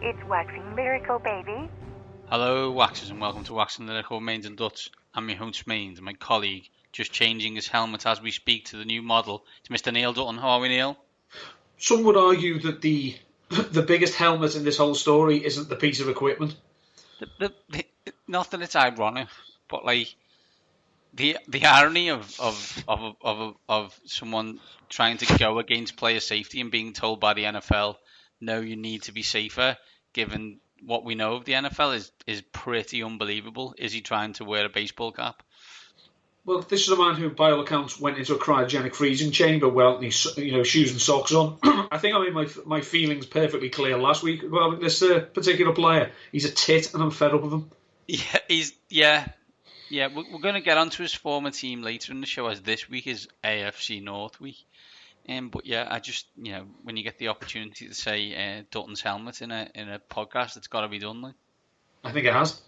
It's Waxing Lyrical, baby. Hello, Waxers, and welcome to Waxing Lyrical Mains and Dutch. I'm your host, Mains, and my colleague, just changing his helmet as we speak to the new model. It's Mr. Neil Dutton. How are we, Neil? Some would argue that the biggest helmet in this whole story isn't the piece of equipment. Not that it's ironic, but like the irony of someone trying to go against player safety and being told by the NFL, no, you need to be safer, given what we know of the NFL is pretty unbelievable. Is he trying to wear a baseball Well, this is a man who, by all accounts, went into a cryogenic freezing chamber without any, shoes and socks on. I think I made my feelings perfectly clear last week about this particular player. He's a tit, and I'm fed up with him. Yeah. We're going to get onto his former team later in the show, as this week is AFC North week. But yeah, I just, when you get the opportunity to say Dutton's helmet in a podcast, it's got to be done. Like. I think it has.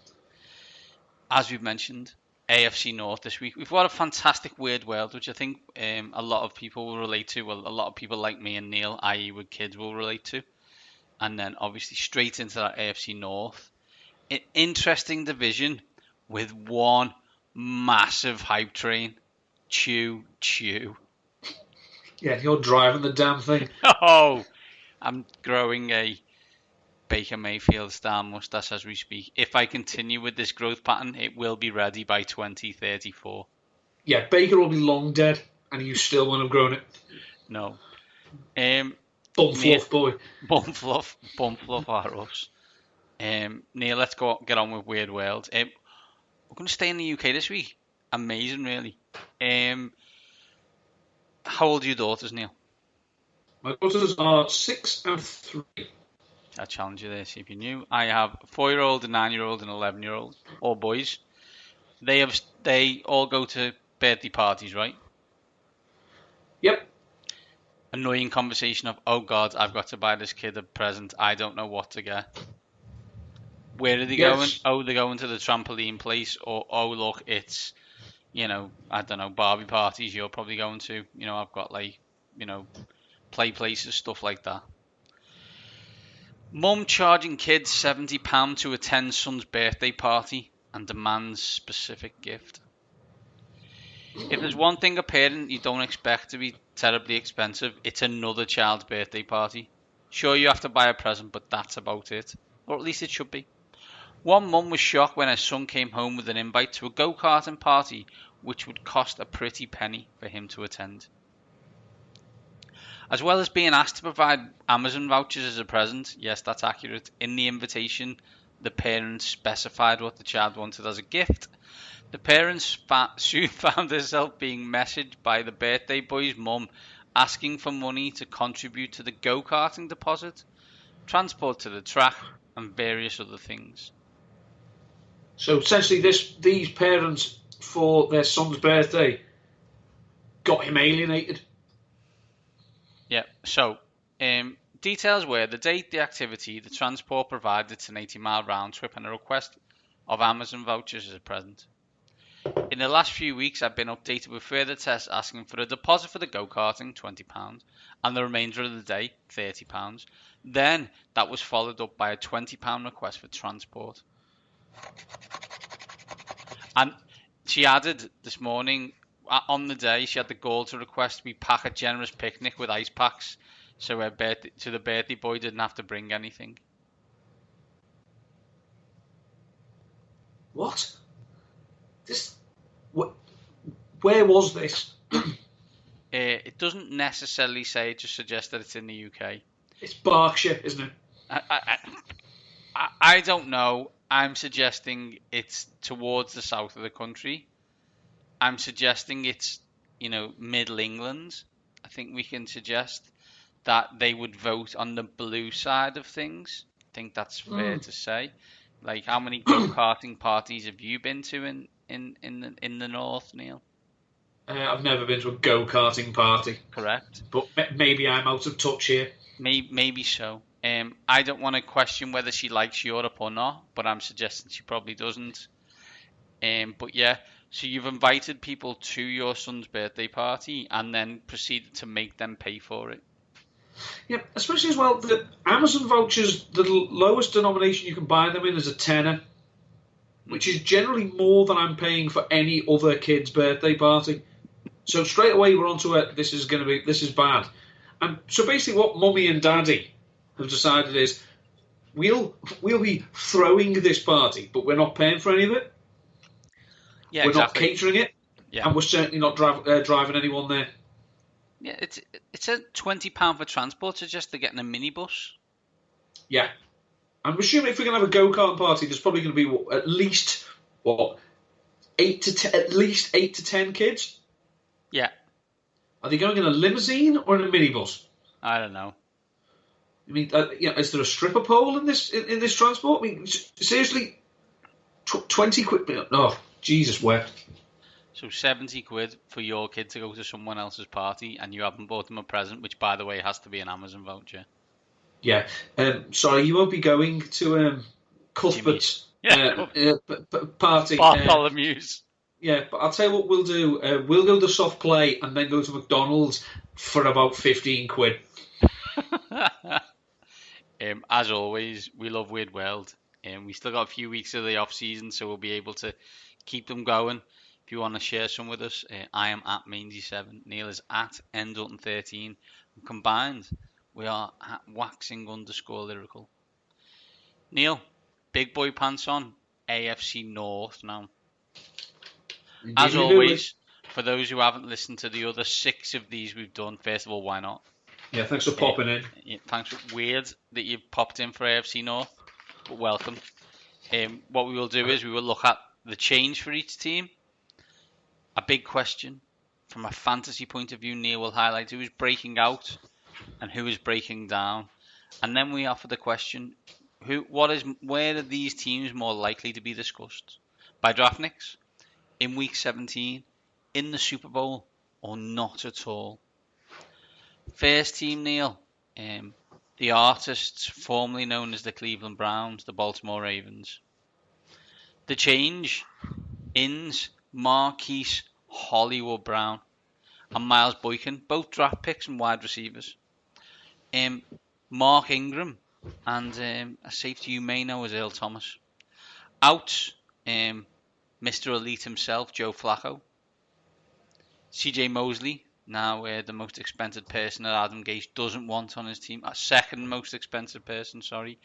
As we've mentioned, AFC North this week. We've got a fantastic weird world, which I think a lot of people will relate to. Well, a lot of people like me and Neil, i.e. with kids, will relate to. And then obviously straight into that AFC North. An interesting division with one massive hype train. Chew. Yeah, you're driving the damn thing. Oh, I'm growing a Baker Mayfield style mustache as we speak. If I continue with this growth pattern, it will be ready by 2034. Yeah, Baker will be long dead, and you still won't have grown it. No. Bum fluff, boy. Bum fluff are us. Neil, let's get on with Weird World. We're going to stay in the UK this week. Amazing, really. How old are your daughters, Neil? My daughters are 6 and 3. I challenge you there, see if you knew. I have a 4-year-old, a 9-year-old, and an 11-year-old, all boys. They all go to birthday parties, right? Yep. Annoying conversation of, oh God, I've got to buy this kid a present. I don't know what to get. Where are they going? Oh, they're going to the trampoline place. Or, oh, look, it's, I don't know, Barbie parties you're probably going to. I've got play places, stuff like that. Mum charging kids £70 to attend son's birthday party and demands specific gift. If there's one thing a parent you don't expect to be terribly expensive, it's another child's birthday party. Sure, you have to buy a present, but that's about it. Or at least it should be. One mum was shocked when her son came home with an invite to a go-karting party, which would cost a pretty penny for him to attend. As well as being asked to provide Amazon vouchers as a present, yes, that's accurate, in the invitation, the parents specified what the child wanted as a gift. The parents soon found herself being messaged by the birthday boy's mum asking for money to contribute to the go-karting deposit, transport to the track, and various other things. So essentially these parents, for their son's birthday, got him alienated. Yeah, so details were the date, the activity, the transport provided, it's an 80-mile round trip, and a request of Amazon vouchers as a present. In the last few weeks, I've been updated with further tests asking for a deposit for the go-karting, £20, and the remainder of the day, £30. Then that was followed up by a £20 request for transport. And she added this morning, on the day, she had the goal to request we pack a generous picnic with ice packs, so the birthday boy didn't have to bring anything. What? Where was this? It doesn't necessarily say, it just suggests that it's in the UK. It's Berkshire, isn't it? I don't know. I'm suggesting it's towards the south of the country. I'm suggesting it's, Middle England. I think we can suggest that they would vote on the blue side of things. I think that's fair to say. Like, how many go-karting parties have you been to in the north, Neil? I've never been to a go-karting party. Correct. But maybe I'm out of touch here. Maybe so. I don't want to question whether she likes Europe or not, but I'm suggesting she probably doesn't. But yeah, so you've invited people to your son's birthday party and then proceeded to make them pay for it. Yeah, especially as well, the Amazon vouchers, the lowest denomination you can buy them in is a tenner, which is generally more than I'm paying for any other kid's birthday party. So straight away we're onto it. This is bad. And so basically, what Mummy and Daddy have decided is we'll be throwing this party, but we're not paying for any of it. Yeah, we're exactly. not catering it, and we're certainly not driving anyone there. Yeah, it's a £20 for transport, so just to get in a minibus. Yeah, I'm assuming if we're going to have a go-kart party, there's probably going to be at least 8 to 10 kids. Yeah. Are they going in a limousine or in a minibus? I don't know. I mean, is there a stripper pole in this transport? I mean, seriously, 20 quid. Oh, Jesus wept. So 70 quid for your kid to go to someone else's party, and you haven't bought them a present, which, by the way, has to be an Amazon voucher. Yeah. Sorry, you won't be going to Cuthbert's party. Bartholomew's. Yeah, but I'll tell you what we'll do. We'll go to soft play and then go to McDonald's for about 15 quid. As always, we love Weird World. We still got a few weeks of the off season, so we'll be able to keep them going. If you want to share some with us, I am at Mangy7. Neil is at Endalton13. Combined, we are at Waxing_Lyrical. Neil, big boy pants on. AFC North now. As always, for those who haven't listened to the other 6 of these we've done, first of all, why not? Yeah, thanks for popping in. Yeah, thanks. Weird that you've popped in for AFC North, but welcome. What we will do is we will look at the change for each team. A big question from a fantasy point of view. Neil will highlight who is breaking out and who is breaking down, and then we offer the question: where are these teams more likely to be discussed by Draftniks in Week 17, in the Super Bowl, or not at all? First team, Neil, the artists formerly known as the Cleveland Browns, the Baltimore Ravens. The change: Inns, Marquise Hollywood Brown, and Miles Boykin, both draft picks and wide receivers. Mark Ingram and a safety you may know as Earl Thomas. Out, Mr. Elite himself, Joe Flacco. CJ Mosley, now the most expensive person that Adam Gase doesn't want on his team. Second most expensive person, sorry.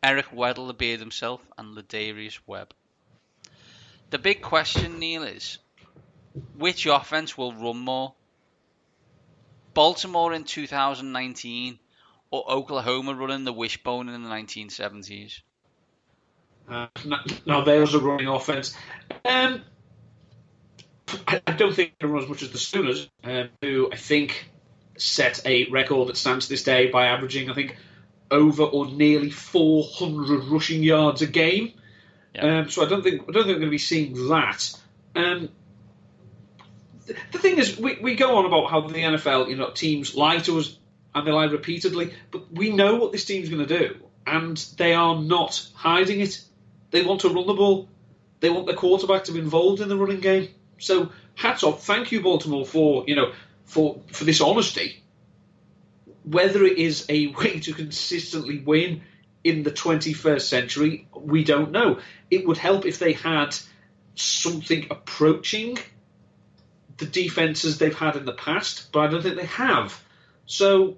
Eric Weddle, the beard himself, and Ladarius Webb. The big question, Neil, is which offense will run more? Baltimore in 2019 or Oklahoma running the wishbone in the 1970s? Now there's a running offense. I don't think they run as much as the Sooners, who I think set a record that stands to this day by averaging, I think, over or nearly 400 rushing yards a game. Yep. So I don't think we're going to be seeing that. The thing is, we go on about how the NFL, teams lie to us, and they lie repeatedly, but we know what this team's going to do, and they are not hiding it. They want to run the ball. They want their quarterback to be involved in the running game. So hats off. Thank you, Baltimore, for this honesty. Whether it is a way to consistently win in the 21st century, we don't know. It would help if they had something approaching the defenses they've had in the past, but I don't think they have. So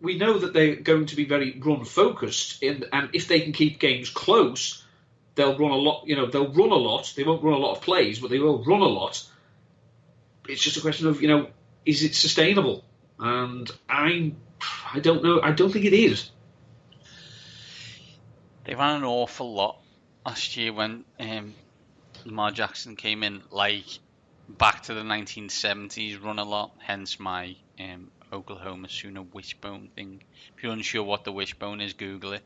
we know that they're going to be very run-focused, and if they can keep games close, they'll run a lot. They'll run a lot. They won't run a lot of plays, but they will run a lot. It's just a question of, is it sustainable? And I don't know. I don't think it is. They ran an awful lot last year when Lamar Jackson came in, back to the 1970s, run a lot, hence my Oklahoma Sooner wishbone thing. If you're unsure what the wishbone is, Google it.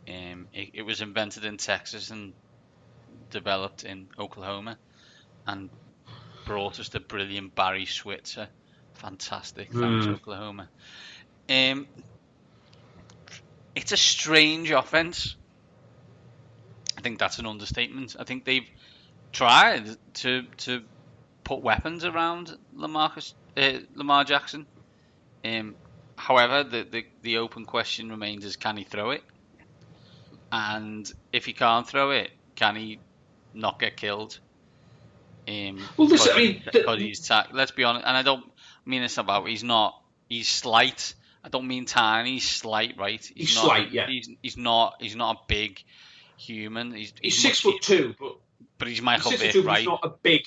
It was invented in Texas and developed in Oklahoma and brought us the brilliant Barry Switzer. Fantastic, thanks Oklahoma. It's a strange offense. I think that's an understatement. I think they've tried to put weapons around Lamar Jackson. However, the open question remains is, can he throw it? And if he can't throw it, can he not get killed? Well, this, because let's be honest, and I don't mean this about, he's slight. I don't mean tiny, he's slight, right? He's slight, yeah. He's not a big human. He's 6'2", but he's Michael Vick, right? He's not a big,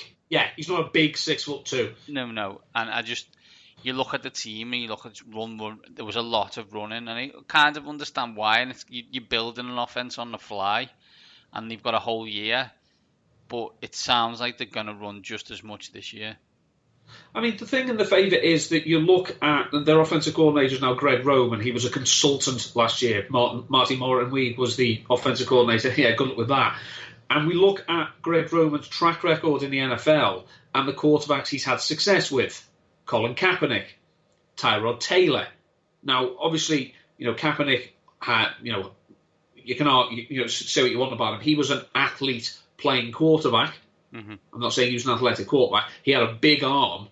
he's not a big 6'2". No, and you look at the team and you look at run. There was a lot of running, and I kind of understand why. And you're building an offense on the fly, and they've got a whole year. But it sounds like they're going to run just as much this year. I mean, the thing in the favour is that you look at their offensive coordinator is now Greg Roman. He was a consultant last year. Marty Morton-Weed was the offensive coordinator. Yeah, good luck with that. And we look at Greg Roman's track record in the NFL and the quarterbacks he's had success with. Colin Kaepernick, Tyrod Taylor. Now, obviously, Kaepernick had, you can argue, say what you want about him. He was an athlete playing quarterback. Mm-hmm. I'm not saying he was an athletic quarterback. He had a big arm,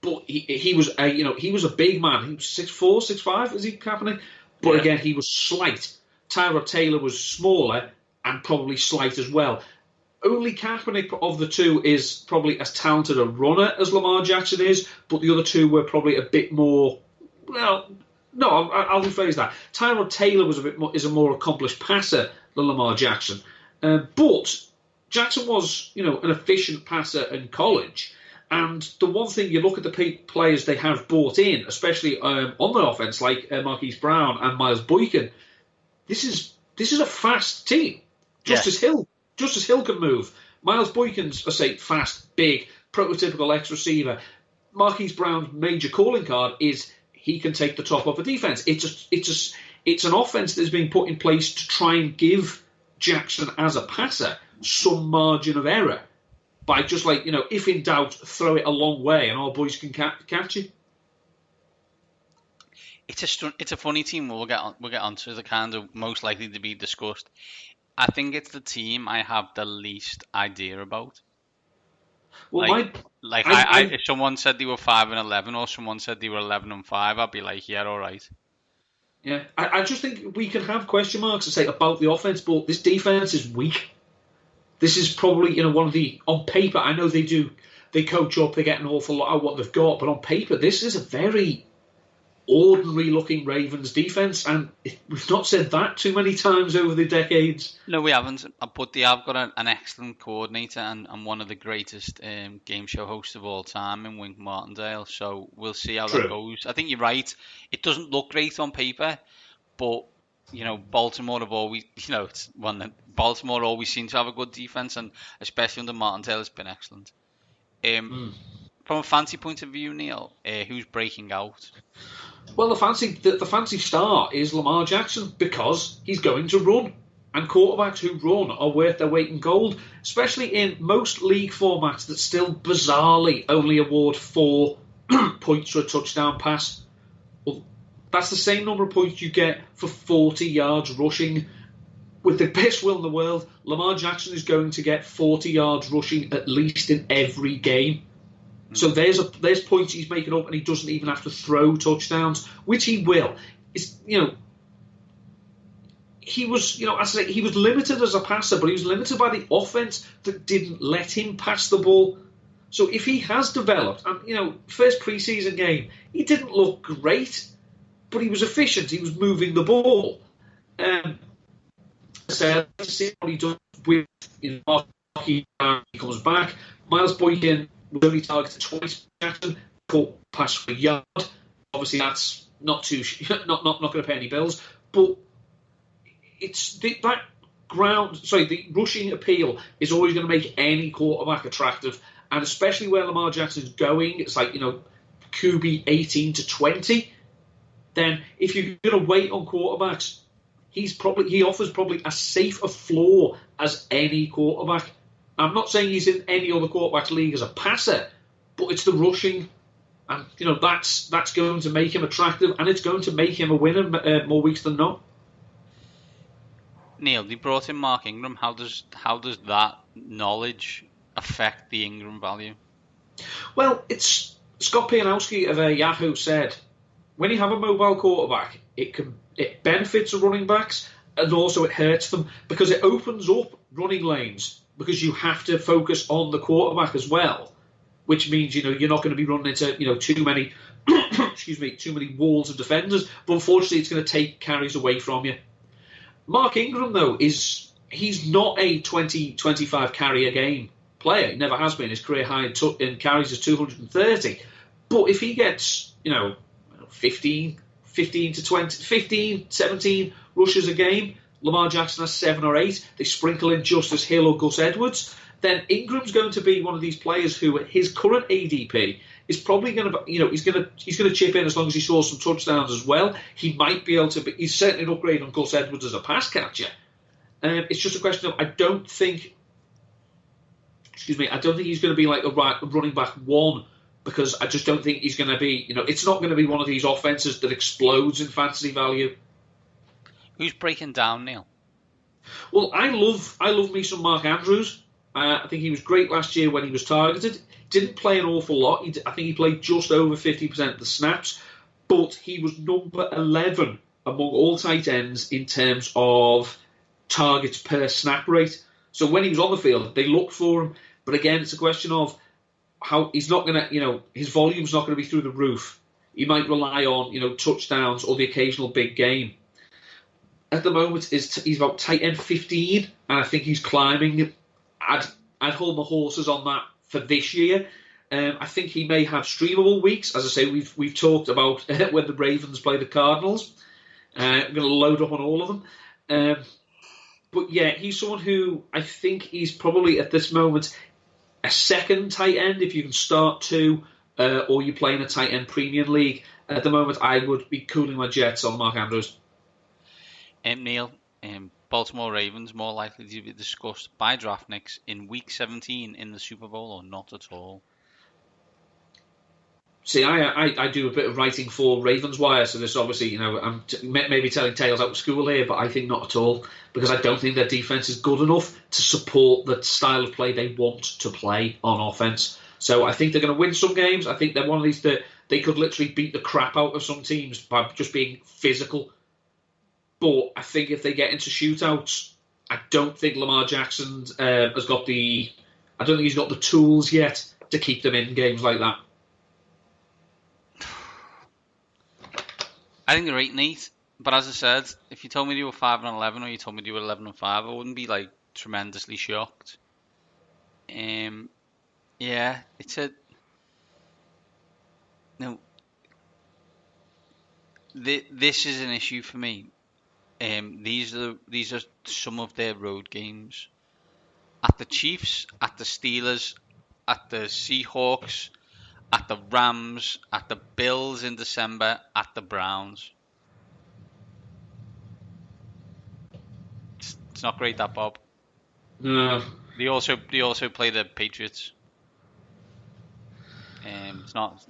but he was a big man. He was 6'4", 6'5", is he, Kaepernick? But again, he was slight. Tyrod Taylor was smaller and probably slight as well. Only Kaepernick of the two is probably as talented a runner as Lamar Jackson is, but the other two were probably a bit more. Well, no, I'll rephrase that. Tyrod Taylor is a more accomplished passer than Lamar Jackson, but Jackson was, an efficient passer in college. And the one thing, you look at the players they have brought in, especially on the offense, like Marquise Brown and Miles Boykin. This is a fast team. Justice Hill can move. Miles Boykin's, fast, big, prototypical ex-receiver. Marquise Brown's major calling card is he can take the top off a defense. It's an offense that's being put in place to try and give Jackson as a passer some margin of error by just if in doubt, throw it a long way and our boys can catch it. It's a funny team. We'll get onto the kind of most likely to be discussed. I think it's the team I have the least idea about. Well, if someone said they were 5-11 or someone said they were 11-5, I'd be like, yeah, all right. Yeah, I just think we can have question marks to say about the offense, but this defense is weak. This is probably, one of the, on paper, I know they coach up, they get an awful lot of what they've got, but on paper, this is a very ordinary-looking Ravens defense, and we've not said that too many times over the decades. No, we haven't, but they have got an excellent coordinator and one of the greatest game show hosts of all time in Wink Martindale, so we'll see how that goes. I think you're right. It doesn't look great on paper, but Baltimore have always, it's one that Baltimore always seem to have a good defense, and especially under Martindale, it's been excellent. From a fancy point of view, Neil, who's breaking out? Well, the fancy star is Lamar Jackson because he's going to run, and quarterbacks who run are worth their weight in gold, especially in most league formats that still bizarrely only award 4 points for a touchdown pass. Well, that's the same number of points you get for 40 yards rushing. With the best will in the world, Lamar Jackson is going to get 40 yards rushing at least in every game. So there's points he's making up, and he doesn't even have to throw touchdowns, which he will. He was, he was limited as a passer, but he was limited by the offense that didn't let him pass the ball. So if he has developed, and first preseason game, he didn't look great, but he was efficient. He was moving the ball. So let's see what he does with Marquise Brown. He comes back. Miles Boykin was only targeted twice. Jackson caught pass for a yard. Obviously, that's not going to pay any bills. But it's the rushing appeal is always going to make any quarterback attractive, and especially where Lamar Jackson's going, it's like QB 18 to 20. Then if you're going to wait on quarterbacks, he offers probably as safe a floor as any quarterback. I'm not saying he's in any other quarterback's league as a passer, but it's the rushing, and that's going to make him attractive, and it's going to make him a winner more weeks than not. Neil, they brought in Mark Ingram. How does that knowledge affect the Ingram value? Well, it's Scott Pianowski of Yahoo said when you have a mobile quarterback, it benefits the running backs and also it hurts them because it opens up running lanes because you have to focus on the quarterback as well, which means you're not going to be running into too many too many walls of defenders. But unfortunately, it's going to take carries away from you. Mark Ingram though he's not a 20-25 carry a game player. He never has been. His career high in carries is 230. But if he gets 15 to 20, 15, 17 rushes a game, Lamar Jackson has 7 or 8, they sprinkle in Justice Hill or Gus Edwards, then Ingram's going to be one of these players who his current ADP is probably going to, he's going to chip in as long as he scores some touchdowns as well. He might be able to, he's certainly an upgrade on Gus Edwards as a pass catcher. It's just a question of, I don't think he's going to be like a running back one, because I just don't think he's going to be, it's not going to be one of these offenses that explodes in fantasy value. Who's breaking down, Neil? Well, I love me some Mark Andrews. I think he was great last year when he was targeted. Didn't play an awful lot. I think he played just over 50% of the snaps, but he was number 11 among all tight ends in terms of targets per snap rate. So when he was on the field, they looked for him. But again, it's a question of how he's not going to, his volume's not going to be through the roof. He might rely on, touchdowns or the occasional big game. At the moment, he's about tight end 15, and I think he's climbing. I'd hold my horses on that for this year. I think he may have streamable weeks. As I say, we've talked about when the Ravens play the Cardinals. I'm going to load up on all of them. But yeah, he's someone who I think he's probably at this moment a second tight end if you can start 2, or you play in a tight end premium league. At the moment, I would be cooling my jets on Mark Andrews. Neil, Baltimore Ravens more likely to be discussed by draftniks in Week 17 in the Super Bowl or not at all? See, I do a bit of writing for Ravens Wire, so this obviously, I'm maybe telling tales out of school here, but I think not at all, because I don't think their defense is good enough to support the style of play they want to play on offense. So I think they're going to win some games. I think they're one of these that they could literally beat the crap out of some teams by just being physical. But I think if they get into shootouts, I don't think Lamar Jackson has got the tools yet to keep them in games like that. I think they're 8-8, but as I said, if you told me they were 5-11 or you told me they were 11-5, I wouldn't be tremendously shocked. Yeah, it's a no. This is an issue for me. These are some of their road games. At the Chiefs, at the Steelers, at the Seahawks, at the Rams, at the Bills in December, at the Browns. It's not great, that, Bob. No. They also play the Patriots. It's not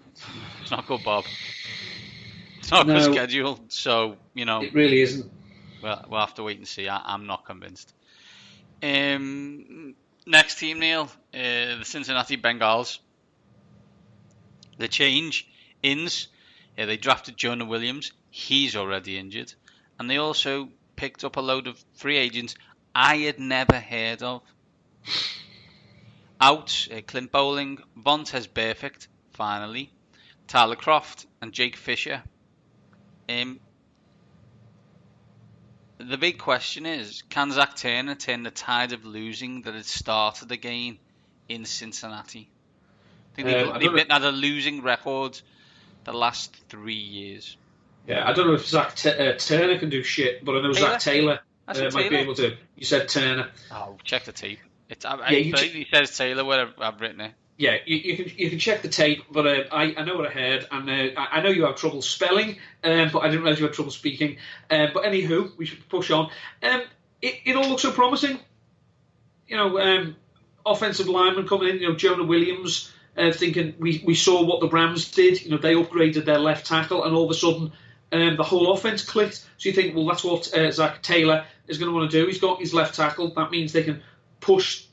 good, Bob. It's not good schedule, so it really isn't. Well, we'll have to wait and see. I'm not convinced. Next team, Neil, the Cincinnati Bengals. The change-ins, they drafted Jonah Williams. He's already injured. And they also picked up a load of free agents I had never heard of. Out, Clint Bowling, Vontaze Burfict, finally, Tyler Croft, and Jake Fisher. The big question is, can Zac Taylor turn the tide of losing that had started again in Cincinnati? I think they've been at a losing record the last 3 years. Yeah, I don't know if Zac Turner can do shit, but I know Zac Taylor might be able to. You said Turner. Oh, check the tape. He says Taylor where I've written it. Yeah, you can check the tape, but I know what I heard, and I know you have trouble spelling, but I didn't realise you had trouble speaking. But anywho, we should push on. It all looks so promising. Offensive lineman coming in, Jonah Williams, thinking we saw what the Rams did. They upgraded their left tackle, and all of a sudden the whole offense clicked. So you think, well, that's what Zac Taylor is going to want to do. He's got his left tackle. That means they can push.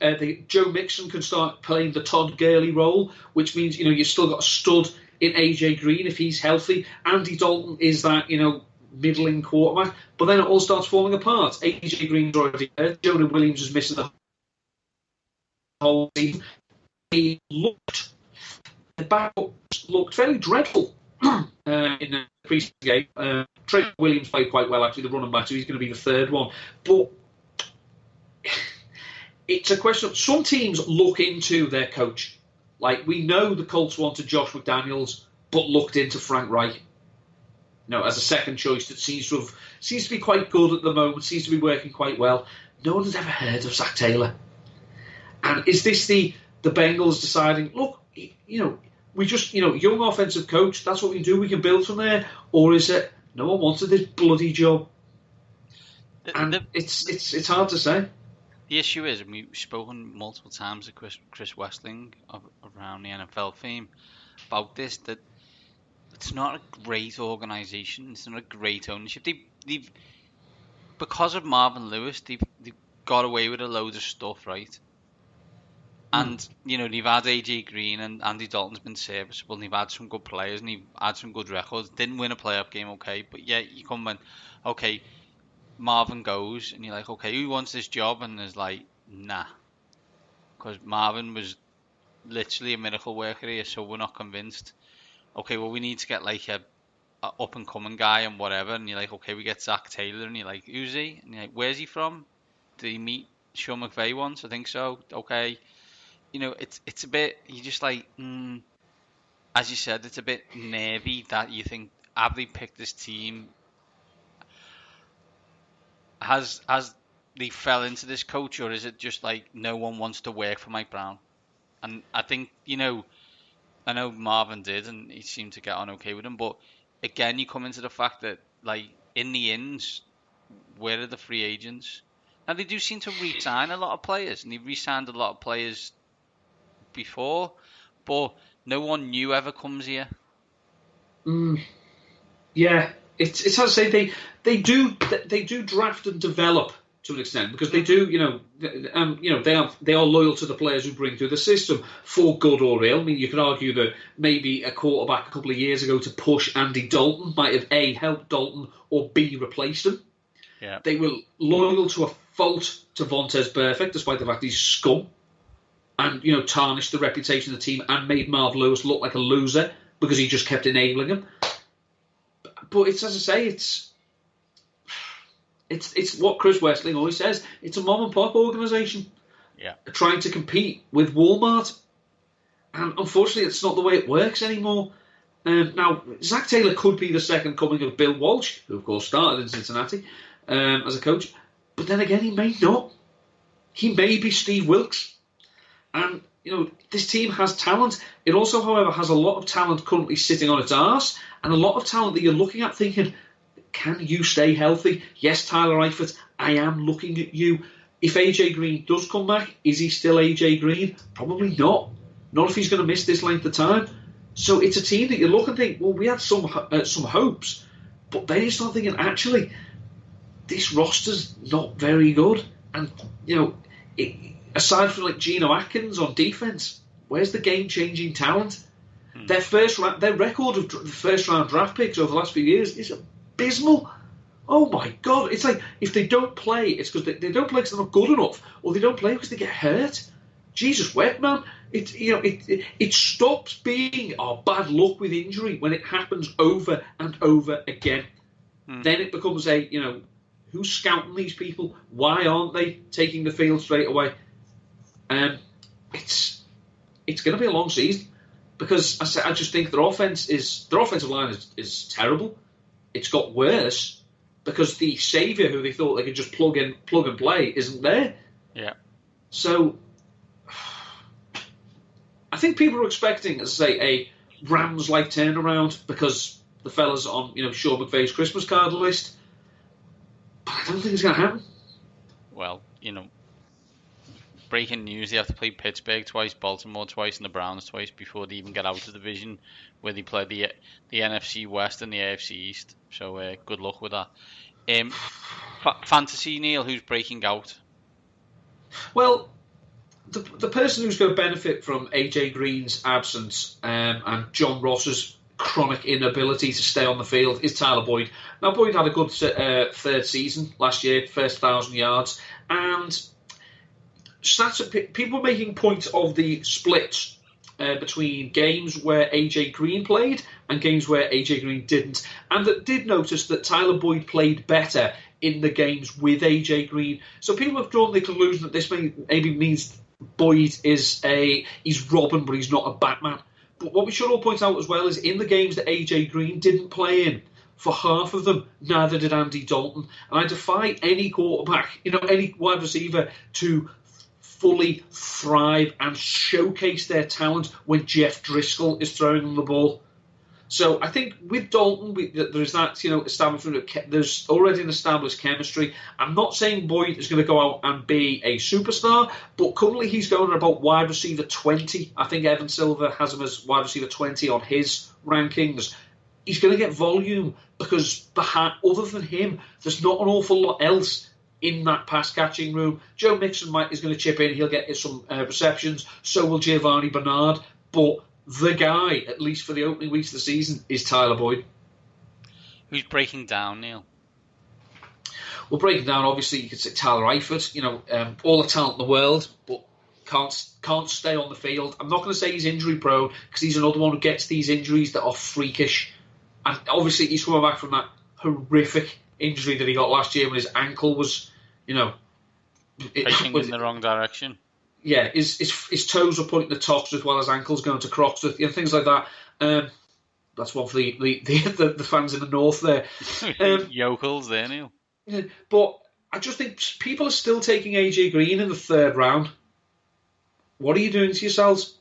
Joe Mixon can start playing the Todd Gurley role, which means you've still got a stud in AJ Green if he's healthy. Andy Dalton is that, middling quarterback. But then it all starts falling apart. AJ Green's already hurt. Jonah Williams is missing the whole season. The backups looked fairly dreadful in the preseason game. Trey Williams played quite well, actually, the running back, so he's going to be the third one. But it's a question of some teams look into their coach. Like, we know the Colts wanted Josh McDaniels, but looked into Frank Reich. As a second choice that seems to be quite good at the moment, seems to be working quite well. No one has ever heard of Zac Taylor. And is this the Bengals deciding, look, we just, young offensive coach, that's what we do, we can build from there? Or is it, no one wanted this bloody job? It's hard to say. The issue is, and we've spoken multiple times to Chris Westling around the NFL theme about this, that it's not a great organisation, it's not a great ownership. They've because of Marvin Lewis, they've got away with a load of stuff, right? And, they've had AJ Green and Andy Dalton's been serviceable, and they've had some good players, and they've had some good records. Didn't win a playoff game, okay, but yet you come and, okay, Marvin goes, and you're like, okay, who wants this job? And there's like, nah. Because Marvin was literally a miracle worker here, so we're not convinced. Okay, well, we need to get like a up-and-coming guy and whatever. And you're like, okay, we get Zac Taylor, and you're like, who's he? And you're like, where's he from? Did he meet Sean McVay once? I think so. Okay. It's a bit, you're just like, as you said, it's a bit nervy that you think, have they picked this team? Has they fell into this coach, or is it just like no one wants to work for Mike Brown? And I think, I know Marvin did, and he seemed to get on okay with him, but again, you come into the fact that, like, in the ends, where are the free agents? Now, they do seem to re-sign a lot of players, and they've re-signed a lot of players before, but no one new ever comes here. Yeah, it's hard to say. They do draft and develop to an extent, because they do, they are loyal to the players who bring through the system, for good or ill. I mean, you could argue that maybe a quarterback a couple of years ago to push Andy Dalton might have A, helped Dalton, or B, replaced him. Yeah. They were loyal to a fault to Vontaze Burfict, despite the fact he's scum, and tarnished the reputation of the team and made Marv Lewis look like a loser because he just kept enabling him. But it's, as I say, it's what Chris Westling always says. It's a mom and pop organisation, trying to compete with Walmart, and unfortunately, it's not the way it works anymore. Now, Zac Taylor could be the second coming of Bill Walsh, who of course started in Cincinnati as a coach, but then again, he may not. He may be Steve Wilkes, and this team has talent. It also, however, has a lot of talent currently sitting on its arse, and a lot of talent that you're looking at thinking, can you stay healthy? Yes, Tyler Eifert, I am looking at you. If AJ Green does come back, is he still AJ Green? Probably not. Not if he's going to miss this length of time. So it's a team that you look and think, well, we had some hopes, but then you start thinking, actually, this roster's not very good. And, aside from like Geno Atkins on defense, where's the game-changing talent? Their record of first-round draft picks over the last few years is abysmal. Oh my God! It's like if they don't play, it's because they don't play because they're not good enough, or they don't play because they get hurt. Jesus wept, man. It stops being bad luck with injury when it happens over and over again. Then it becomes who's scouting these people? Why aren't they taking the field straight away? It's going to be a long season, because I just think their offensive line is terrible. It's got worse because the saviour who they thought they could just plug and play isn't there. Yeah. So I think people are expecting, as I say, a Rams-like turnaround because the fellas on Sean McVay's Christmas card list. But I don't think it's going to happen. Well, breaking news, they have to play Pittsburgh twice, Baltimore twice, and the Browns twice before they even get out of the division, where they play the NFC West and the AFC East. So good luck with that. Fantasy, Neil, who's breaking out? Well, the person who's going to benefit from AJ Green's absence and John Ross's chronic inability to stay on the field is Tyler Boyd. Now, Boyd had a good third season last year, first 1,000 yards, and people were making point of the splits between games where AJ Green played and games where AJ Green didn't, and that did notice that Tyler Boyd played better in the games with AJ Green. So people have drawn the conclusion that this maybe means Boyd he's Robin, but he's not a Batman. But what we should all point out as well is in the games that AJ Green didn't play in, for half of them, neither did Andy Dalton. And I defy any quarterback, any wide receiver to fully thrive and showcase their talent when Jeff Driscoll is throwing them the ball. So I think with Dalton, there's that, establishment. There's already an established chemistry. I'm not saying Boyd is going to go out and be a superstar, but currently he's going about wide receiver 20. I think Evan Silver has him as wide receiver 20 on his rankings. He's going to get volume because other than him, there's not an awful lot else in that pass-catching room. Joe Mixon is going to chip in. He'll get some receptions. So will Giovanni Bernard. But the guy, at least for the opening weeks of the season, is Tyler Boyd. Who's breaking down, Neil? Well, breaking down, obviously, you could say Tyler Eifert, all the talent in the world, but can't stay on the field. I'm not going to say he's injury-prone, because he's another one who gets these injuries that are freakish. And obviously, he's coming back from that horrific injury that he got last year when his ankle was, pushing in the wrong direction. Yeah, his toes were pointing to tops as well as ankles going to Crocs, things like that. That's one for the fans in the north there. Yokels there, Neil. But I just think people are still taking AJ Green in the third round. What are you doing to yourselves?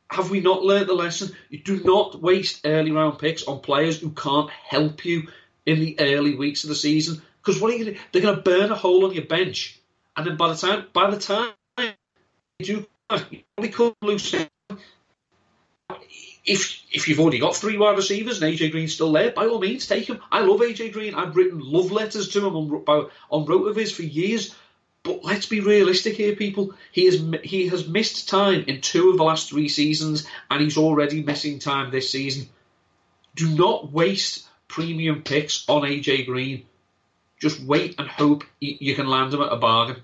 Have we not learnt the lesson? You do not waste early round picks on players who can't help you in the early weeks of the season. Because what are you going to do? They're going to burn a hole on your bench. And then by the time you probably could lose. If you've already got three wide receivers and AJ Green's still there, by all means take him. I love AJ Green. I've written love letters to him on Rotoviz for years. But let's be realistic here, people. He has missed time in 2 of the last 3 seasons, and he's already missing time this season. Do not waste premium picks on AJ Green. Just wait and hope you can land him at a bargain.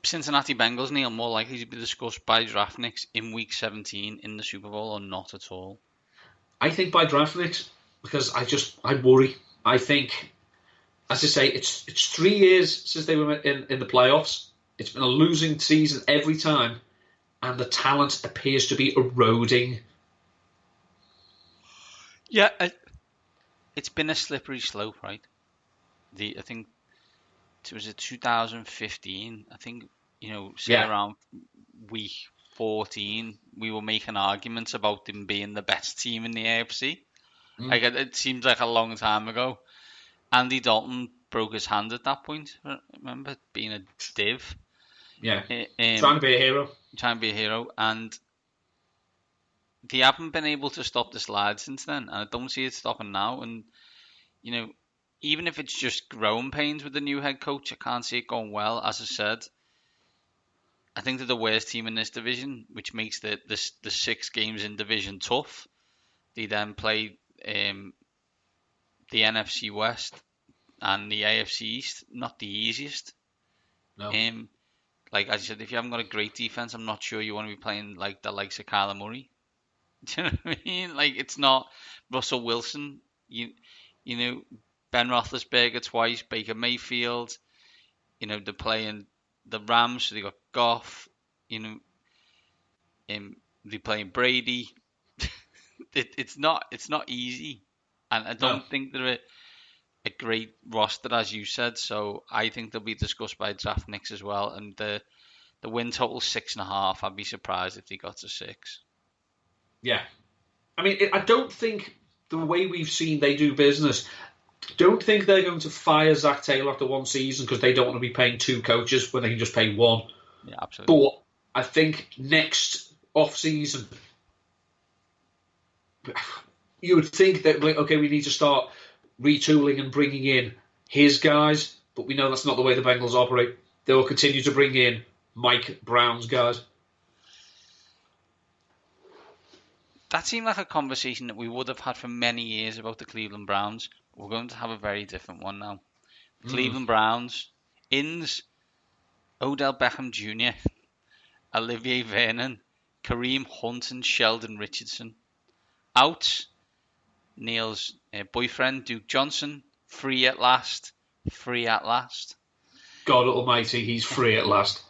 Cincinnati Bengals, Neil, more likely to be discussed by draftniks in Week 17 in the Super Bowl or not at all? I think by draftniks, because I worry. I think, as I say, it's 3 years since they were in the playoffs. It's been a losing season every time, and the talent appears to be eroding. Yeah, it's been a slippery slope, right? I think it was 2015. I think, around week 14, we were making arguments about them being the best team in the AFC. Like it seems like a long time ago. Andy Dalton broke his hand at that point. Remember being a div? Yeah, trying to be a hero. And they haven't been able to stop the slide since then, and I don't see it stopping now. And even if it's just growing pains with the new head coach, I can't see it going well. As I said, I think they're the worst team in this division, which makes the 6 games in division tough. They then play the NFC West and the AFC East, not the easiest. No. Like as I said, if you haven't got a great defense, I'm not sure you want to be playing like the likes of Kyler Murray. Do you know what I mean? Like, it's not Russell Wilson. You know, Ben Roethlisberger twice, Baker Mayfield. They're playing the Rams, so they got Goff. They're playing Brady. It's not easy, and I don't think they're a great roster, as you said. So I think they'll be discussed by draftniks as well. And the win total 6.5. I'd be surprised if they got to 6. Yeah. I mean, I don't think the way we've seen they do business, don't think they're going to fire Zac Taylor after 1 season because they don't want to be paying 2 coaches when they can just pay 1. Yeah, absolutely. But I think next off-season, you would think that, okay, we need to start retooling and bringing in his guys, but we know that's not the way the Bengals operate. they will continue to bring in Mike Brown's guys. That seemed like a conversation that we would have had for many years about the Cleveland Browns. We're going to have a very different one now. Cleveland Browns, ins, Odell Beckham Jr., Olivier Vernon, Kareem Hunt and Sheldon Richardson. Out, Neil's boyfriend, Duke Johnson, free at last. God almighty, he's free at last.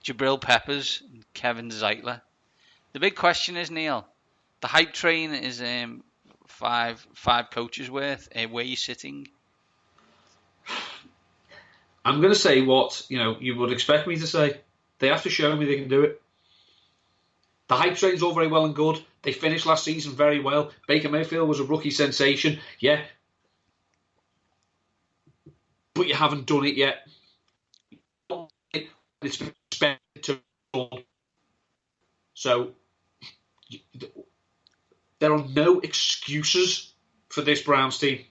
Jabril Peppers, and Kevin Zeitler. The big question is, Neil, the hype train is five coaches worth. Where are you sitting? I'm going to say what you would expect me to say. They have to show me they can do it. The hype train's all very well and good. They finished last season very well. Baker Mayfield was a rookie sensation, yeah. But you haven't done it yet. It's expected to run. So there are no excuses for this Browns team.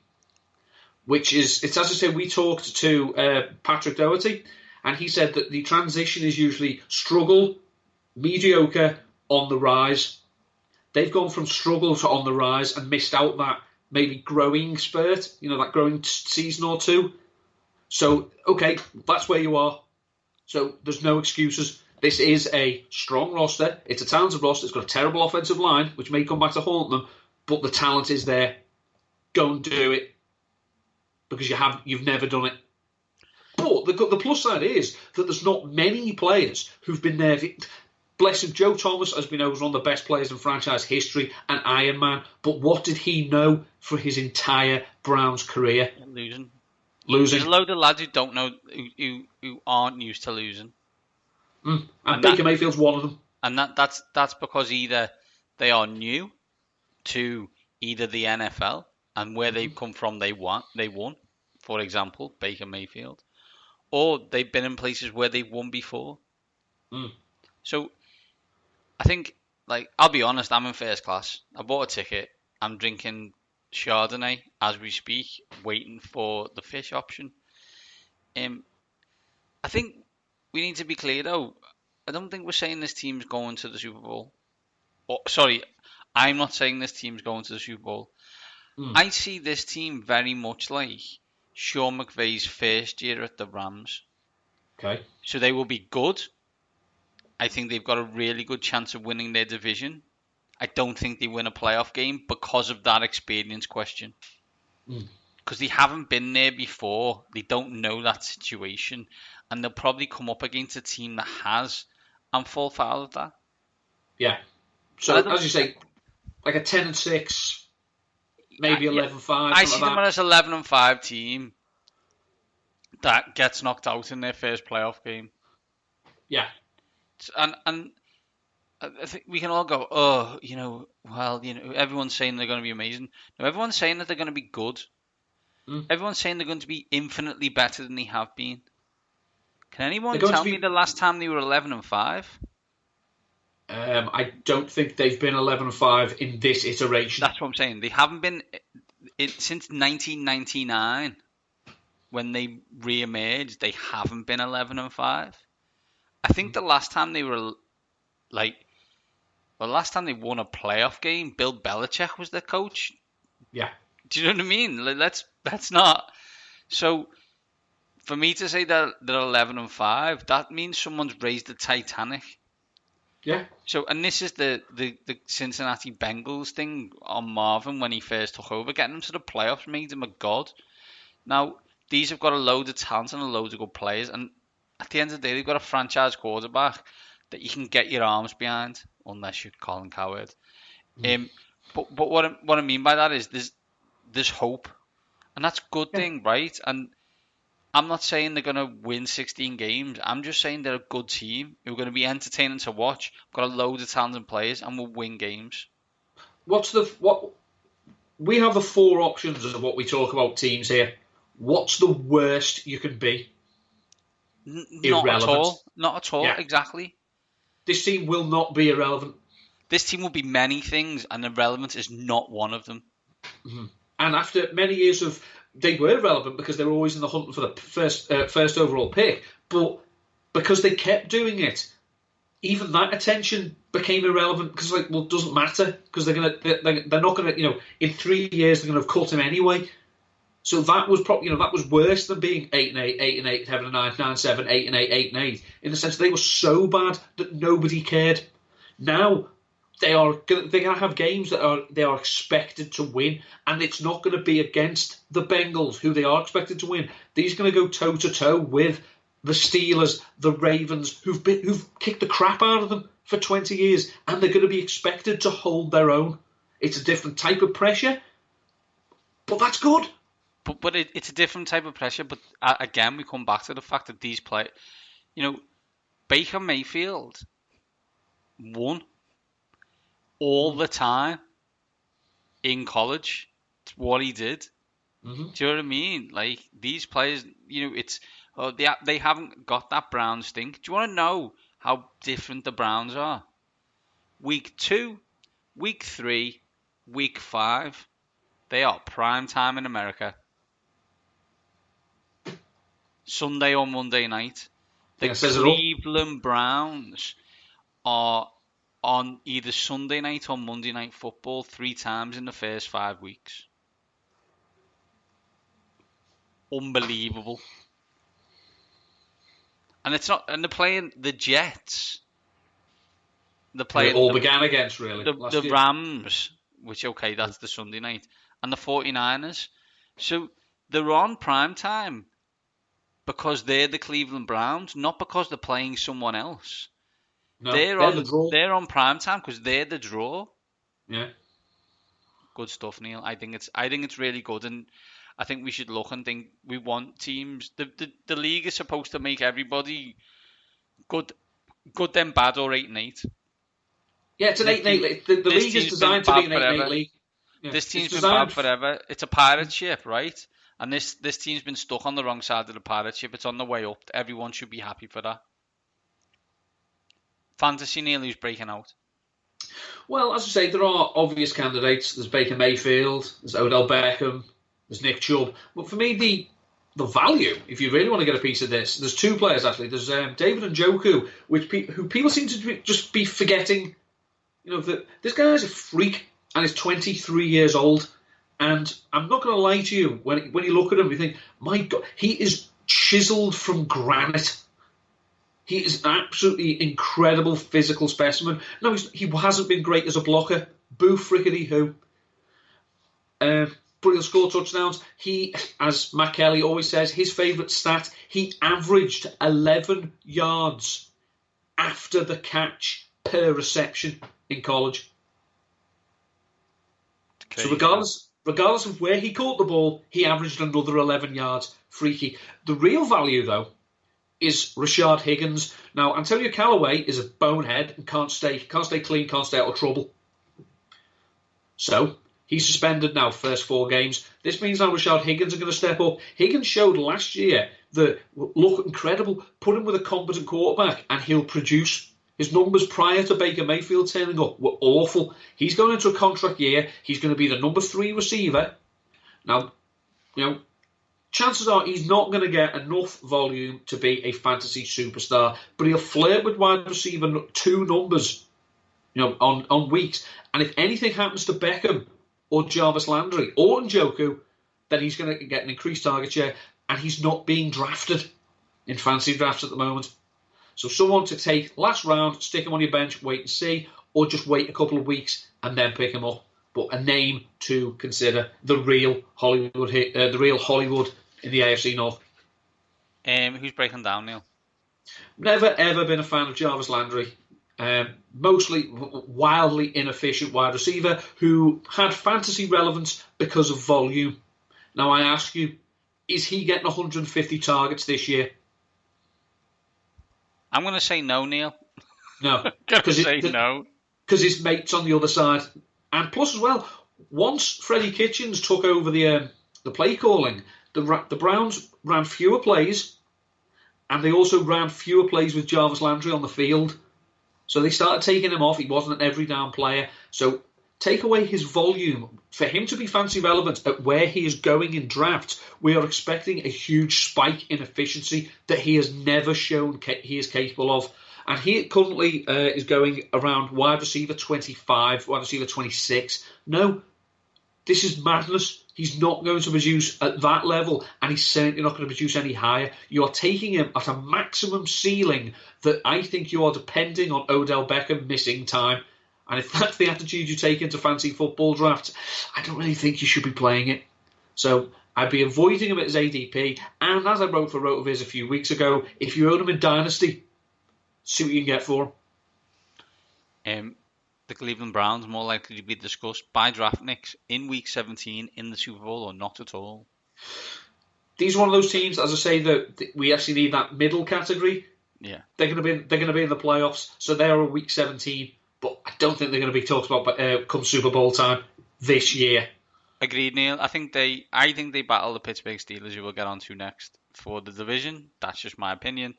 It's as I say, we talked to Patrick Doherty, and he said that the transition is usually struggle, mediocre, on the rise. They've gone from struggle to on the rise and missed out that maybe growing spurt, that growing season or two. So, okay, that's where you are. So there's no excuses. This is a strong roster. It's a talented roster. It's got a terrible offensive line, which may come back to haunt them, but the talent is there. Go and do it, because you've never done it. But the plus side is that there's not many players who've been there. Bless him, Joe Thomas, as we know, was one of the best players in franchise history, an Iron Man. But what did he know for his entire Browns career? Losing. Losing. There's a load of lads who don't know, who aren't used to losing. And Baker Mayfield's one of them. And that's because either they are new to either the NFL, and where they've come from they won. For example, Baker Mayfield. Or they've been in places where they've won before. So I think, I'll be honest, I'm in first class. I bought a ticket. I'm drinking Chardonnay as we speak, waiting for the fish option. I think we need to be clear, though. I don't think we're saying this team's going to the Super Bowl. Sorry, I'm not saying this team's going to the Super Bowl. I see this team very much like Sean McVay's first year at the Rams. Okay. So they will be good. I think they've got a really good chance of winning their division. I don't think they win a playoff game because of that experience question. Because they haven't been there before. They don't know that situation. And they'll probably come up against a team that has and fall foul of that. Yeah. So, as you say, like a 10-6, maybe 11-5. I see them as 11-5 team that gets knocked out in their first playoff game. Yeah. And I think we can all go, everyone's saying they're going to be amazing. No, everyone's saying that they're going to be good. Everyone's saying they're going to be infinitely better than they have been. Can anyone tell me the last time they were 11-5? I don't think they've been 11-5 in this iteration. That's what I'm saying. They haven't been since 1999 when they re-emerged. They haven't been 11-5. I think the last time they were last time they won a playoff game, Bill Belichick was their coach. Yeah. Do you know what I mean? That's not. So for me to say that they're 11-5, that means someone's raised the Titanic. Yeah. So, and this is the Cincinnati Bengals thing on Marvin when he first took over. Getting them to the playoffs made him a god. Now, these have got a load of talent and a load of good players. And at the end of the day, they've got a franchise quarterback that you can get your arms behind, unless you're Colin Cowherd. But what I mean by that is there's hope. And that's a good thing, right? And I'm not saying they're going to win 16 games. I'm just saying they're a good team who are going to be entertaining to watch. Got a load of talented players and will win games. We have the four options of what we talk about teams here. What's the worst you can be? Not at all. Not at all. Yeah. Exactly. This team will not be irrelevant. This team will be many things, and irrelevant is not one of them. And after many years of, they were relevant because they were always in the hunt for the first overall pick. But because they kept doing it, even that attention became irrelevant because, like, well, it doesn't matter because they're not gonna, in 3 years they're gonna have cut him anyway. So that was probably, that was worse than being 8-8, 8-8, 7-9, 9-7, 8-8, 8-8. In the sense they were so bad that nobody cared. Now they're gonna have games that they are expected to win, and it's not going to be against the Bengals, who they are expected to win. These are going to go toe to toe with the Steelers, the Ravens, who've kicked the crap out of them for 20 years, and they're going to be expected to hold their own. It's a different type of pressure, but that's good. But it's a different type of pressure. But again, we come back to the fact that these players, Baker Mayfield won all the time in college. It's what he did. Mm-hmm. Do you know what I mean? Like, these players, they haven't got that Brown stink. Do you want to know how different the Browns are? Week 2, week 3, week 5, they are prime time in America. Sunday or Monday night. The Cleveland Browns are on either Sunday night or Monday night football 3 times in the first 5 weeks. Unbelievable. And it's not, and they're playing the Jets. They're playing began against, really. The Rams, which, okay, that's the Sunday night, and the 49ers. So they're on prime time because they're the Cleveland Browns, not because they're playing someone else. No, they're on prime time because they're the draw. Yeah. Good stuff, Neil. I think it's really good, and I think we should look and think we want teams. The league is supposed to make everybody good then bad, or 8-8. Yeah, it's an 8-8 league. The league is designed to be an 8-8 league. Yeah. This team's been bad forever. It's a pirate ship, right? And this team's been stuck on the wrong side of the pirate ship. It's on the way up. Everyone should be happy for that. Fantasy, Neil, who's breaking out? Well, as I say, there are obvious candidates. There's Baker Mayfield, there's Odell Beckham, there's Nick Chubb. But for me, the value, if you really want to get a piece of this, there's 2 players, actually. There's David Njoku, who people seem to just be forgetting. That this guy's a freak and is 23 years old. And I'm not going to lie to you, when you look at him, you think, my God, he is chiseled from granite. He is an absolutely incredible physical specimen. No, he hasn't been great as a blocker. Boo frickety who. But he'll score touchdowns. He, as Matt Kelly always says, his favourite stat, he averaged 11 yards after the catch per reception in college. Okay. So regardless of where he caught the ball, he averaged another 11 yards. Freaky. The real value, though, is Rashard Higgins. Now, Antonio Callaway is a bonehead and can't stay clean, can't stay out of trouble. So he's suspended now, first 4 games. This means now Rashard Higgins are going to step up. Higgins showed last year that, look, incredible, put him with a competent quarterback and he'll produce. His numbers prior to Baker Mayfield turning up were awful. He's going into a contract year. He's going to be the number 3 receiver. Now, chances are he's not going to get enough volume to be a fantasy superstar, but he'll flirt with wide receiver 2 numbers, on weeks. And if anything happens to Beckham or Jarvis Landry or Njoku, then he's going to get an increased target share, and he's not being drafted in fantasy drafts at the moment. So someone to take last round, stick him on your bench, wait and see, or just wait a couple of weeks and then pick him up. But a name to consider, the real Hollywood in the AFC North. Who's breaking down, Neil? Never ever been a fan of Jarvis Landry. Mostly wildly inefficient wide receiver who had fantasy relevance because of volume. Now I ask you, is he getting 150 targets this year? I'm going to say no, Neil. No. Because his mate's on the other side. And plus as well, once Freddie Kitchens took over the play calling, the Browns ran fewer plays, and they also ran fewer plays with Jarvis Landry on the field. So they started taking him off. He wasn't an every down player. So take away his volume. For him to be fancy relevant at where he is going in drafts, we are expecting a huge spike in efficiency that he has never shown he is capable of. And he currently is going around wide receiver 25, wide receiver 26. No, this is madness. He's not going to produce at that level, and he's certainly not going to produce any higher. You are taking him at a maximum ceiling that I think you are depending on Odell Beckham missing time. And if that's the attitude you take into fancy football drafts, I don't really think you should be playing it. So I'd be avoiding him at his ADP. And as I wrote for Rotoviz a few weeks ago, if you own him in Dynasty, see what you can get for him. The Cleveland Browns more likely to be discussed by draftniks in Week 17 in the Super Bowl or not at all? These are one of those teams, as I say, that we actually need that middle category. Yeah, they're going to be in the playoffs, so they're a Week 17. But I don't think they're going to be talked about come Super Bowl time this year. Agreed, Neil. I think they battle the Pittsburgh Steelers, who we'll get on to next, for the division. That's just my opinion.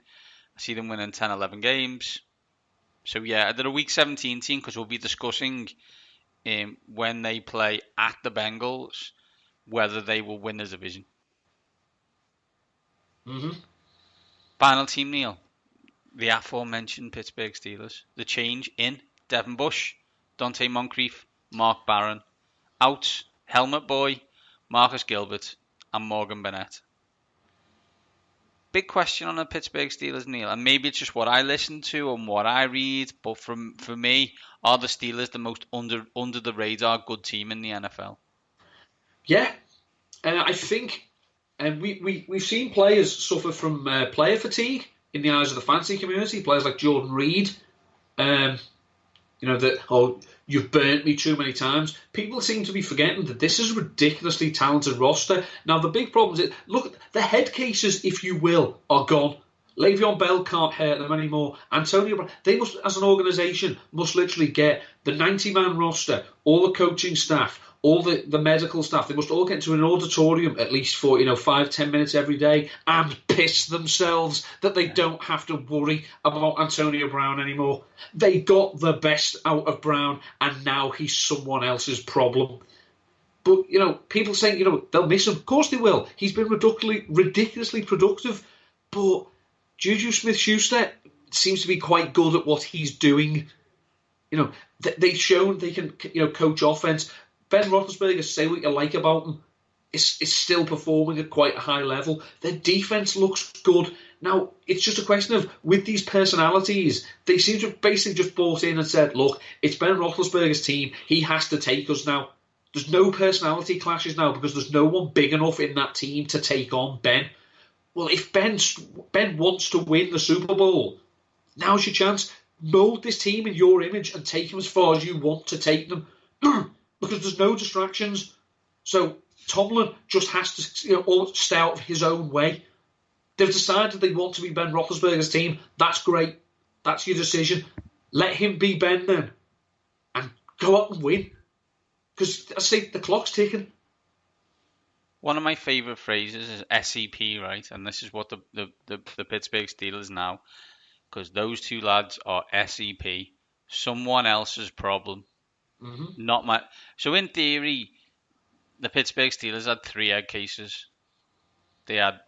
I see them winning 10, 11 games. So yeah, they're a Week 17 team because we'll be discussing when they play at the Bengals whether they will win the division. Mm-hmm. Final team, Neil. The aforementioned Pittsburgh Steelers. The change in Devin Bush, Dante Moncrief, Mark Barron. Out, Helmet Boy, Marcus Gilbert, and Morgan Burnett. Big question on the Pittsburgh Steelers, Neil, and maybe it's just what I listen to and what I read, but for me, are the Steelers the most under the radar good team in the NFL? Yeah, I think, and we've seen players suffer from player fatigue in the eyes of the fantasy community. Players like Jordan Reed, you've burnt me too many times. People seem to be forgetting that this is a ridiculously talented roster. Now, the big problem is, look, the head cases, if you will, are gone. Le'Veon Bell can't hurt them anymore. Antonio Brown, they must, as an organisation, must literally get the 90-man roster, all the coaching staff, all the medical staff. They must all get into an auditorium at least for 5-10 minutes every day and piss themselves that they don't have to worry about Antonio Brown anymore. They got the best out of Brown, and now he's someone else's problem. But people saying they'll miss him. Of course they will. He's been ridiculously productive, but Juju Smith-Schuster seems to be quite good at what he's doing. They've shown they can coach offense. Ben Roethlisberger, say what you like about him, is still performing at quite a high level. Their defense looks good. Now, it's just a question of, with these personalities, they seem to have basically just bought in and said, look, it's Ben Roethlisberger's team. He has to take us now. There's no personality clashes now because there's no one big enough in that team to take on Ben. Well, if Ben wants to win the Super Bowl, now's your chance. Mold this team in your image and take them as far as you want to take them. Because there's no distractions. So Tomlin just has to all stay out of his own way. They've decided they want to be Ben Roethlisberger's team. That's great. That's your decision. Let him be Ben then. And go out and win. Because, I say, the clock's ticking. One of my favourite phrases is SCP, right? And this is what the Pittsburgh Steelers now. Because those two lads are SCP. Someone else's problem. Mm-hmm. Not my. So in theory, the Pittsburgh Steelers had 3 egg cases. They had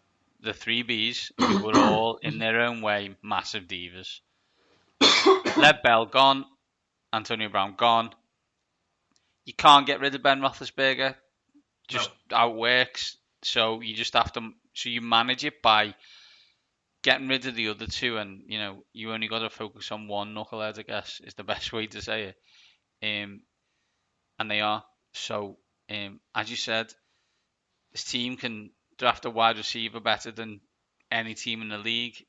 the 3 Bs, who were all in their own way massive divas. Lev Bell gone, Antonio Brown gone. You can't get rid of Ben Roethlisberger. Just how it works. So you just have to. So you manage it by getting rid of the other 2, and you only got to focus on one knucklehead, I guess, is the best way to say it. And they are. So, as you said, this team can draft a wide receiver better than any team in the league.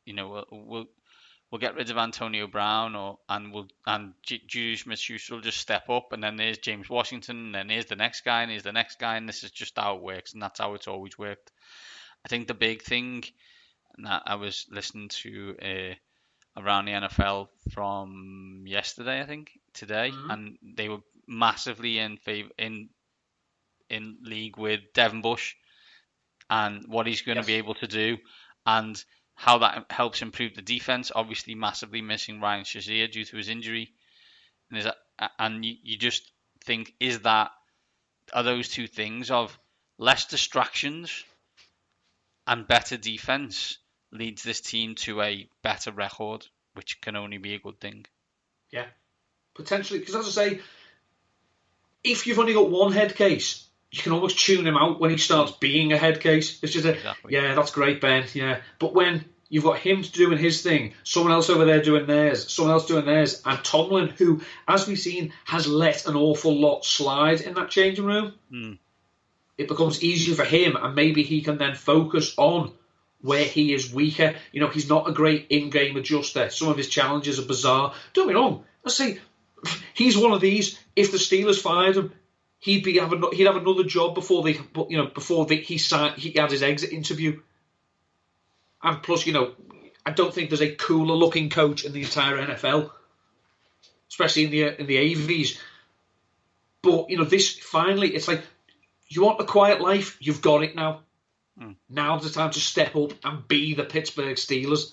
We'll get rid of Antonio Brown, and Juju Smith-Schuster will just step up, and then there's James Washington, and then here's the next guy, and here's the next guy, and this is just how it works, and that's how it's always worked. I think the big thing that I was listening to around the NFL from yesterday, I think, today, and they were massively in league with Devin Bush and what he's going to be able to do, and how that helps improve the defense. Obviously, massively missing Ryan Shazier due to his injury. And and you just think, are those two things of less distractions and better defense leads this team to a better record, which can only be a good thing. Yeah, potentially, because as I say, if you've only got one head case, you can almost tune him out when he starts being a head case. It's just yeah, that's great, Ben. Yeah, but when you've got him doing his thing, someone else over there doing theirs, someone else doing theirs, and Tomlin, who, as we've seen, has let an awful lot slide in that changing room, it becomes easier for him, and maybe he can then focus on where he is weaker. You know, he's not a great in-game adjuster. Some of his challenges are bizarre. Don't get me wrong. Let's say he's one of these. If the Steelers fired him, he'd have another job before he had his exit interview. And plus, I don't think there's a cooler looking coach in the entire NFL, especially in the AVs. But this finally, it's like, you want a quiet life, you've got it now. Now's the time to step up and be the Pittsburgh Steelers.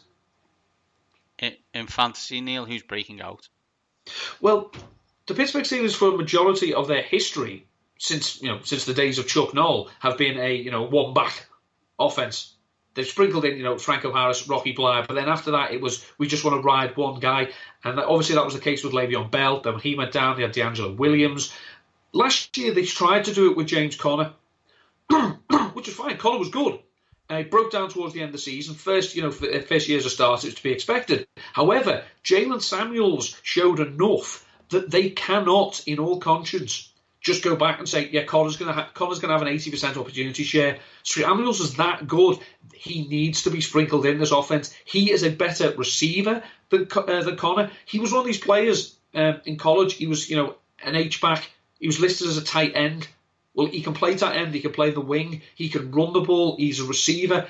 In fantasy, Neil, who's breaking out? Well, the Pittsburgh Steelers, for a majority of their history, since the days of Chuck Noll, have been a one back offense. They've sprinkled in, Franco Harris, Rocky Bleier, but then after that it was, we just want to ride one guy. And obviously that was the case with Le'Veon Bell. Then when he went down, they had D'Angelo Williams. Last year they tried to do it with James Conner, which is fine. Conner was good. He broke down towards the end of the season. First year as a starter, it's to be expected. However, Jalen Samuels showed enough that they cannot, in all conscience, just go back and say, yeah, Connor's going to have an 80% opportunity share. Samuels is that good. He needs to be sprinkled in this offense. He is a better receiver than Connor. He was one of these players in college. He was, an H-back. He was listed as a tight end. Well, he can play tight end. He can play the wing. He can run the ball. He's a receiver.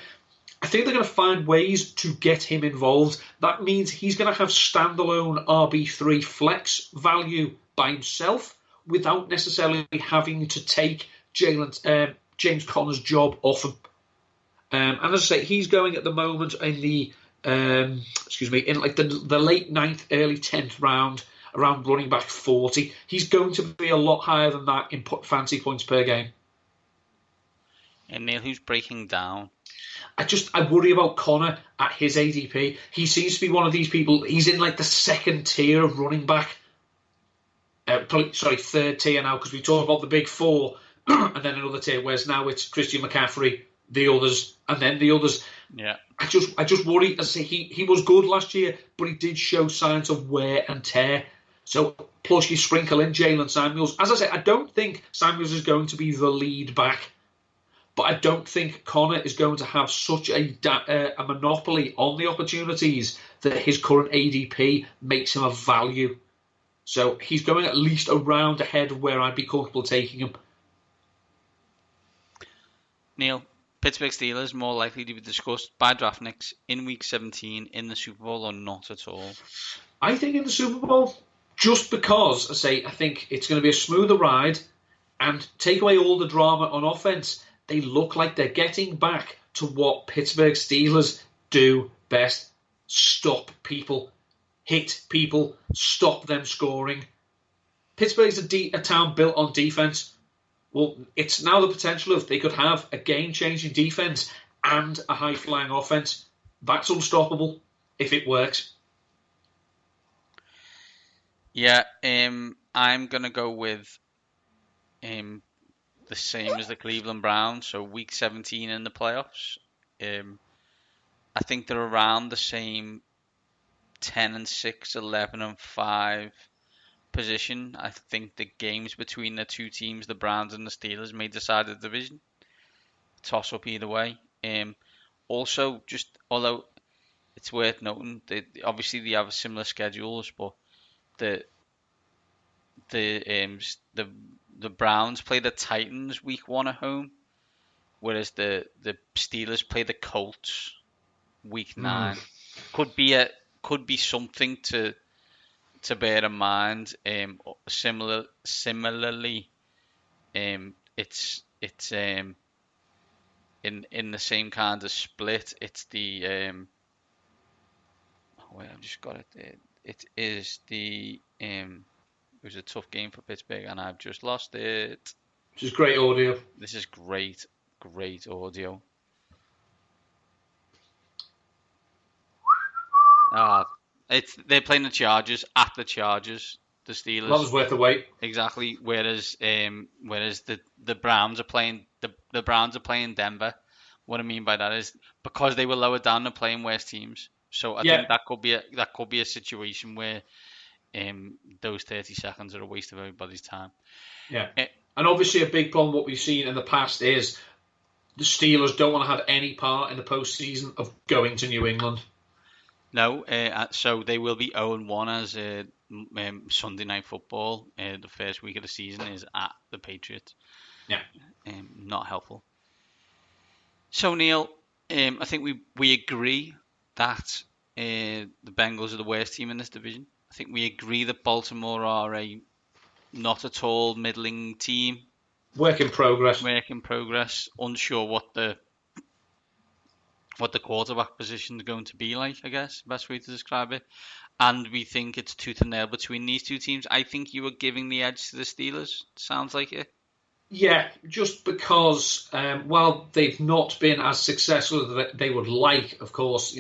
I think they're going to find ways to get him involved. That means he's going to have standalone RB3 flex value by himself, without necessarily having to take James Conner's job off him. And as I say, he's going at the moment in the the late 9th, early 10th round, around running back 40. He's going to be a lot higher than that in fantasy points per game. And Neil, who's breaking down? I worry about Connor at his ADP. He seems to be one of these people. He's in the second tier of running back. Third tier now, because we talk about the big four and then another tier, whereas now it's Christian McCaffrey, the others, and then the others. Yeah. I just worry. As I say, he was good last year, but he did show signs of wear and tear. So plus you sprinkle in Jalen Samuels. As I say, I don't think Samuels is going to be the lead back, but I don't think Connor is going to have such a monopoly on the opportunities that his current ADP makes him a value. So he's going at least a round ahead of where I'd be comfortable taking him. Neil, Pittsburgh Steelers more likely to be discussed by draftniks in Week 17 in the Super Bowl or not at all? I think in the Super Bowl, just because, I think it's going to be a smoother ride, and take away all the drama on offense, they look like they're getting back to what Pittsburgh Steelers do best. Stop people. Hit people, stop them scoring. Pittsburgh's a town built on defense. Well, it's now the potential of they could have a game-changing defense and a high-flying offense. That's unstoppable if it works. Yeah, I'm going to go with the same as the Cleveland Browns, so Week 17 in the playoffs. I think they're around the same 10-6, 11-5 position. I think the games between the two teams, the Browns and the Steelers, may decide the division. Toss up either way. Also, although it's worth noting that obviously they have similar schedules, but the Browns play the Titans Week 1 at home, whereas the Steelers play the Colts Week 9. Could be something to bear in mind. Similarly, it's in the same kind of split. It's the I've just got it there. It is the It was a tough game for Pittsburgh, and I've just lost it. Which is great audio. This is great audio. They're playing the Chargers at the Chargers. The Steelers. That was worth the wait. Exactly. Whereas the Browns are playing the Browns are playing Denver. What I mean by that is because they were lower down, they're playing worse teams. So I think that could be a situation where those 30 seconds are a waste of everybody's time. Yeah. And obviously a big problem what we've seen in the past is the Steelers don't want to have any part in the postseason of going to New England. No, so they will be 0-1 as Sunday Night Football. The first week of the season is at the Patriots. Yeah. Not helpful. So, Neil, I think we agree that the Bengals are the worst team in this division. I think we agree that Baltimore are a not at all middling team. Work in progress. Unsure what the quarterback position is going to be like, I guess, best way to describe it. And we think it's tooth and nail between these two teams. I think you were giving the edge to the Steelers. Sounds like it. Yeah, just because while they've not been as successful as they would like, of course,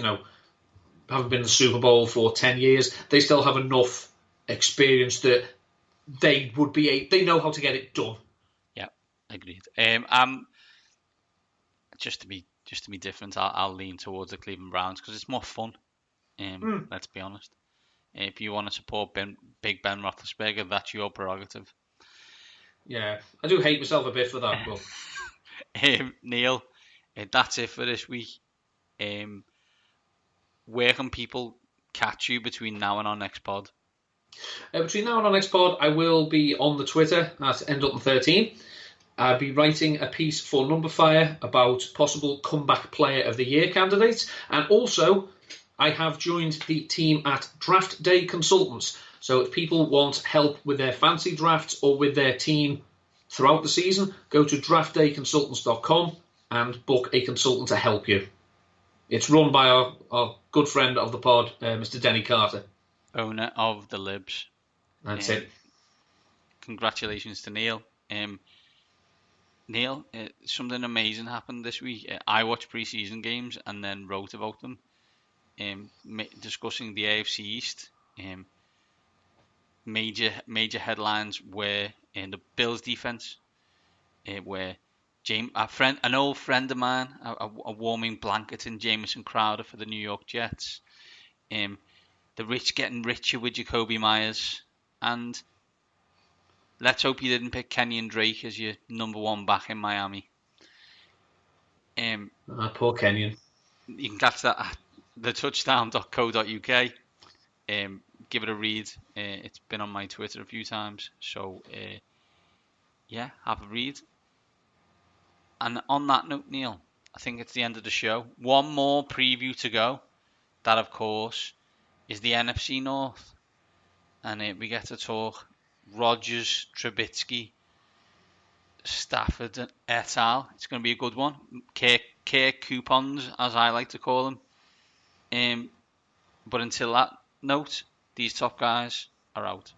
haven't been in the Super Bowl for 10 years, they still have enough experience that they know how to get it done. Yeah, agreed. Just to be different, I'll lean towards the Cleveland Browns because it's more fun. Let's be honest. If you want to support Big Ben Roethlisberger, that's your prerogative. Yeah, I do hate myself a bit for that. But Neil, that's it for this week. Where can people catch you between now and our next pod? Between now and our next pod, I will be on the Twitter at EndUp13. I'll be writing a piece for Numberfire about possible comeback player of the year candidates. And also, I have joined the team at Draft Day Consultants. So if people want help with their fancy drafts or with their team throughout the season, go to draftdayconsultants.com and book a consultant to help you. It's run by our good friend of the pod, Mr. Denny Carter. Owner of the Libs. That's it. Congratulations to Neil. Neil, something amazing happened this week. I watched pre-season games and then wrote about them, discussing the AFC East. Major headlines were in the Bills defense, where an old friend of mine, a warming blanket in Jamison Crowder for the New York Jets, the rich getting richer with Jacoby Myers, and let's hope you didn't pick Kenyon Drake as your number one back in Miami. Poor Kenyon. You can catch that at thetouchdown.co.uk. Give it a read. It's been on my Twitter a few times. So, have a read. And on that note, Neil, I think it's the end of the show. One more preview to go. That, of course, is the NFC North. And we get to talk Rodgers, Trubisky, Stafford, et al. It's going to be a good one. Care coupons, as I like to call them. But until that note, these top guys are out.